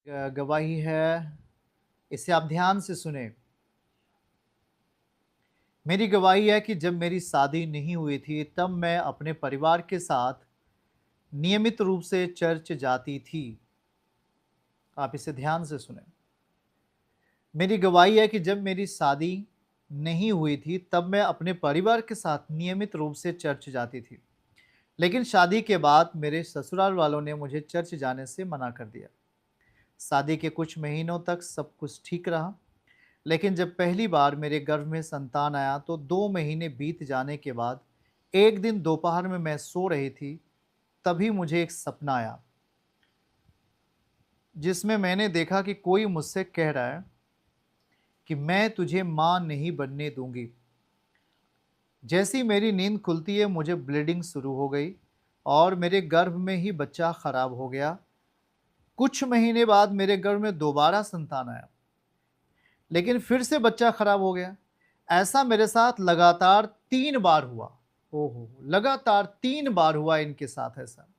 गवाही है, इसे आप ध्यान से सुने। मेरी गवाही है कि जब मेरी शादी नहीं हुई थी तब मैं अपने परिवार के साथ नियमित रूप से चर्च जाती थी। आप इसे ध्यान से सुने। मेरी गवाही है कि जब मेरी शादी नहीं हुई थी तब मैं अपने परिवार के साथ नियमित रूप से चर्च जाती थी। लेकिन शादी के बाद मेरे ससुराल वालों ने मुझे चर्च जाने से मना कर दिया। शादी के कुछ महीनों तक सब कुछ ठीक रहा, लेकिन जब पहली बार मेरे गर्भ में संतान आया तो 2 महीने बीत जाने के बाद एक दिन दोपहर में मैं सो रही थी, तभी मुझे एक सपना आया, जिसमें मैंने देखा कि कोई मुझसे कह रहा है कि मैं तुझे मां नहीं बनने दूंगी। जैसी मेरी नींद खुलती है मुझे ब्लीडिंग शुरू हो गई और मेरे गर्भ में ही बच्चा खराब हो गया। कुछ महीने बाद मेरे गर्भ में दोबारा संतान आया, लेकिन फिर से बच्चा खराब हो गया। ऐसा मेरे साथ लगातार 3 बार हुआ। ओहो! लगातार 3 बार हुआ इनके साथ ऐसा।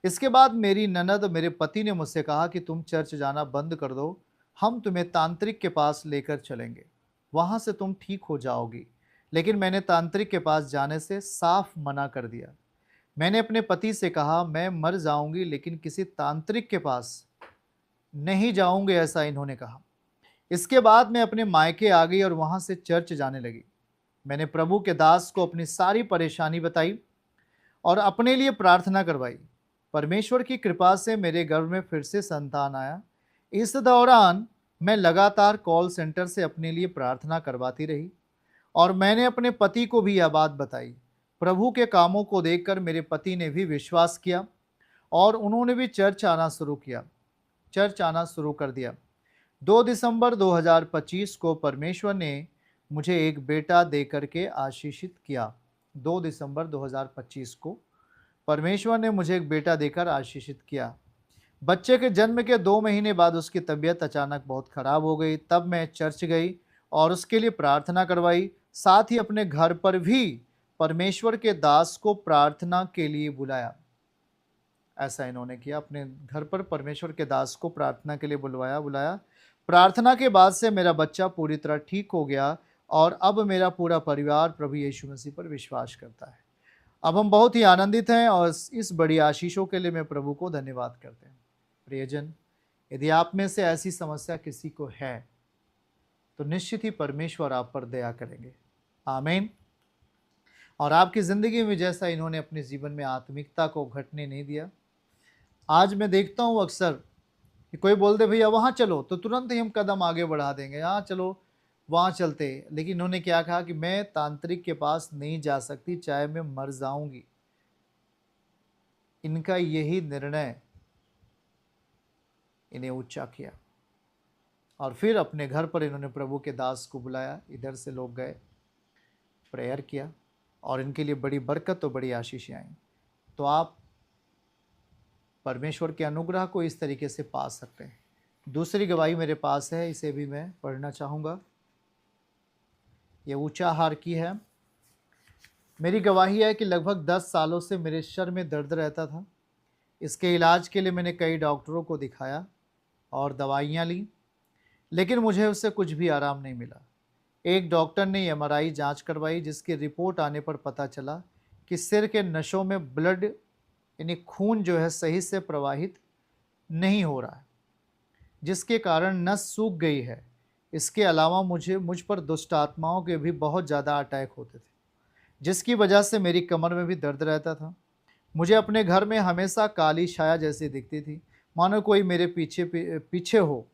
इसके बाद मेरी ननद मेरे पति ने मुझसे कहा कि तुम चर्च जाना बंद कर दो, हम तुम्हें तांत्रिक के पास लेकर चलेंगे, वहां से तुम ठीक हो जाओगी। लेकिन मैंने तांत्रिक के पास जाने से साफ मना कर दिया। मैंने अपने पति से कहा मैं मर जाऊंगी लेकिन किसी तांत्रिक के पास नहीं जाऊंगे, ऐसा इन्होंने कहा। इसके बाद मैं अपने मायके आ गई और वहां से चर्च जाने लगी। मैंने प्रभु के दास को अपनी सारी परेशानी बताई और अपने लिए प्रार्थना करवाई। परमेश्वर की कृपा से मेरे गर्भ में फिर से संतान आया। इस दौरान मैं लगातार कॉल सेंटर से अपने लिए प्रार्थना करवाती रही और मैंने अपने पति को भी यह बात बताई। प्रभु के कामों को देखकर मेरे पति ने भी विश्वास किया और उन्होंने भी चर्च आना शुरू कर दिया। 2 दिसंबर 2025 को परमेश्वर ने मुझे एक बेटा देकर के आशीषित किया। 2 दिसंबर 2025 को परमेश्वर ने मुझे एक बेटा देकर आशीषित किया। बच्चे के जन्म के 2 महीने बाद उसकी तबीयत अचानक बहुत खराब हो गई। तब मैं चर्च गई और उसके लिए प्रार्थना करवाई। साथ ही अपने घर पर भी परमेश्वर के दास को प्रार्थना के लिए बुलाया। ऐसा इन्होंने किया, अपने घर पर परमेश्वर के दास को प्रार्थना के लिए बुलाया। प्रार्थना के बाद से मेरा बच्चा पूरी तरह ठीक हो गया और अब मेरा पूरा परिवार प्रभु यीशु मसीह पर विश्वास करता है। अब हम बहुत ही आनंदित हैं और इस बड़ी आशीषों के लिए मैं प्रभु को धन्यवाद करते हैं। प्रियजन, यदि आप में से ऐसी समस्या किसी को है तो निश्चित ही परमेश्वर आप पर दया करेंगे। आमीन। और आपकी ज़िंदगी में जैसा इन्होंने अपने जीवन में आत्मिकता को घटने नहीं दिया, आज मैं देखता हूँ अक्सर कि कोई बोल दे भैया वहाँ चलो तो तुरंत ही हम कदम आगे बढ़ा देंगे, हाँ चलो वहाँ चलते। लेकिन इन्होंने क्या कहा कि मैं तांत्रिक के पास नहीं जा सकती, चाहे मैं मर जाऊंगी। इनका यही निर्णय इन्हें ऊंचा किया और फिर अपने घर पर इन्होंने प्रभु के दास को बुलाया। इधर से लोग गए, प्रेयर किया और इनके लिए बड़ी बरकत और बड़ी आशीषें आई। तो आप परमेश्वर के अनुग्रह को इस तरीके से पा सकते हैं। दूसरी गवाही मेरे पास है, इसे भी मैं पढ़ना चाहूँगा। ये ऊंचा हार की है। मेरी गवाही है कि लगभग 10 सालों से मेरे सर में दर्द रहता था। इसके इलाज के लिए मैंने कई डॉक्टरों को दिखाया और दवाइयाँ ली, लेकिन मुझे उससे कुछ भी आराम नहीं मिला। एक डॉक्टर ने एमआरआई जांच करवाई, जिसकी रिपोर्ट आने पर पता चला कि सिर के नसों में ब्लड यानी खून जो है सही से प्रवाहित नहीं हो रहा है, जिसके कारण नस सूख गई है। इसके अलावा मुझ पर दुष्ट आत्माओं के भी बहुत ज़्यादा अटैक होते थे, जिसकी वजह से मेरी कमर में भी दर्द रहता था। मुझे अपने घर में हमेशा काली छाया जैसी दिखती थी, मानो कोई मेरे पीछे हो।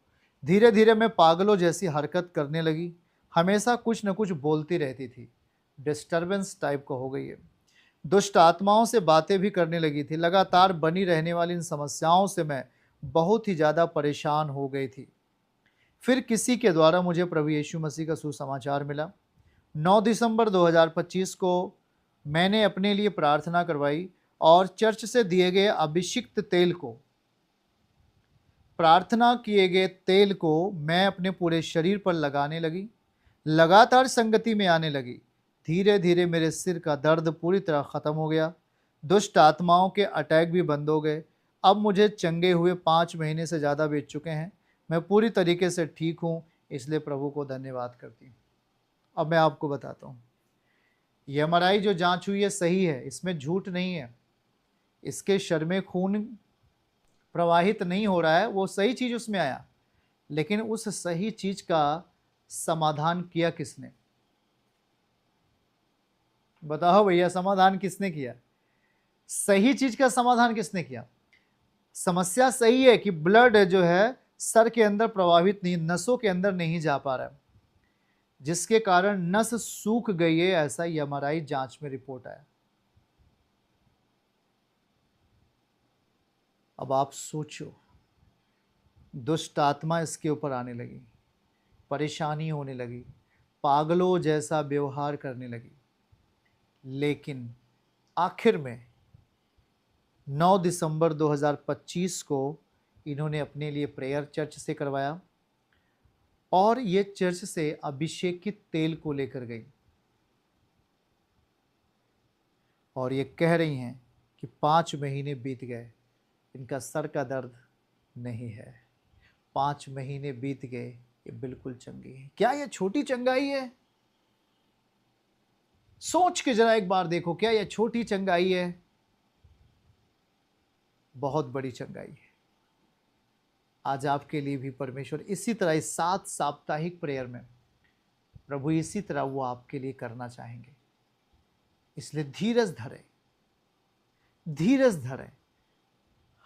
धीरे धीरे मैं पागलों जैसी हरकत करने लगी, हमेशा कुछ न कुछ बोलती रहती थी। डिस्टर्बेंस टाइप का हो गई है। दुष्ट आत्माओं से बातें भी करने लगी थी। लगातार बनी रहने वाली इन समस्याओं से मैं बहुत ही ज़्यादा परेशान हो गई थी। फिर किसी के द्वारा मुझे प्रभु यीशु मसीह का सुसमाचार मिला। 9 दिसंबर 2025 को मैंने अपने लिए प्रार्थना करवाई और चर्च से दिए गए अभिषिक्त तेल को, प्रार्थना किए गए तेल को मैं अपने पूरे शरीर पर लगाने लगी। लगातार संगति में आने लगी। धीरे धीरे मेरे सिर का दर्द पूरी तरह ख़त्म हो गया। दुष्ट आत्माओं के अटैक भी बंद हो गए। अब मुझे चंगे हुए 5 महीने से ज़्यादा बीत चुके हैं। मैं पूरी तरीके से ठीक हूँ, इसलिए प्रभु को धन्यवाद करती हूँ। अब मैं आपको बताता हूँ, ये एमआरआई जो जांच हुई है सही है, इसमें झूठ नहीं है। इसके शरीर में खून प्रवाहित नहीं हो रहा है, वो सही चीज़ उसमें आया, लेकिन उस सही चीज़ का समाधान किया किसने? बताओ भैया, समाधान किसने किया? सही चीज़ का समाधान किसने किया? समस्या सही है कि ब्लड जो है सर के अंदर प्रवाहित नहीं, नसों के अंदर नहीं जा पा रहा है, जिसके कारण नस सूख गई है, ऐसा एमआरआई जांच में रिपोर्ट आया। अब आप सोचो, दुष्ट आत्मा इसके ऊपर आने लगी, परेशानी होने लगी, पागलों जैसा व्यवहार करने लगी, लेकिन आखिर में 9 दिसंबर 2025 को इन्होंने अपने लिए प्रेयर चर्च से करवाया और ये चर्च से अभिषेक की तेल को लेकर गई और ये कह रही हैं कि 5 महीने बीत गए, इनका सर का दर्द नहीं है। 5 महीने बीत गए, ये बिल्कुल चंगी है। क्या ये छोटी चंगाई है? सोच के जरा एक बार देखो, क्या ये छोटी चंगाई है? बहुत बड़ी चंगाई है। आज आपके लिए भी परमेश्वर इसी तरह इस 7 साप्ताहिक प्रेयर में प्रभु इसी तरह वो आपके लिए करना चाहेंगे। इसलिए धीरज धरें, धीरज धरें,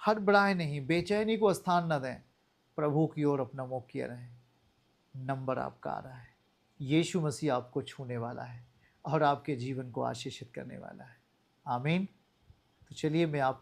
हड़बड़ाएं नहीं, बेचैनी को स्थान न दें, प्रभु की ओर अपना मुख किए रहें। नंबर आपका आ रहा है, यीशु मसीह आपको छूने वाला है और आपके जीवन को आशीषित करने वाला है। आमीन। तो चलिए मैं आपके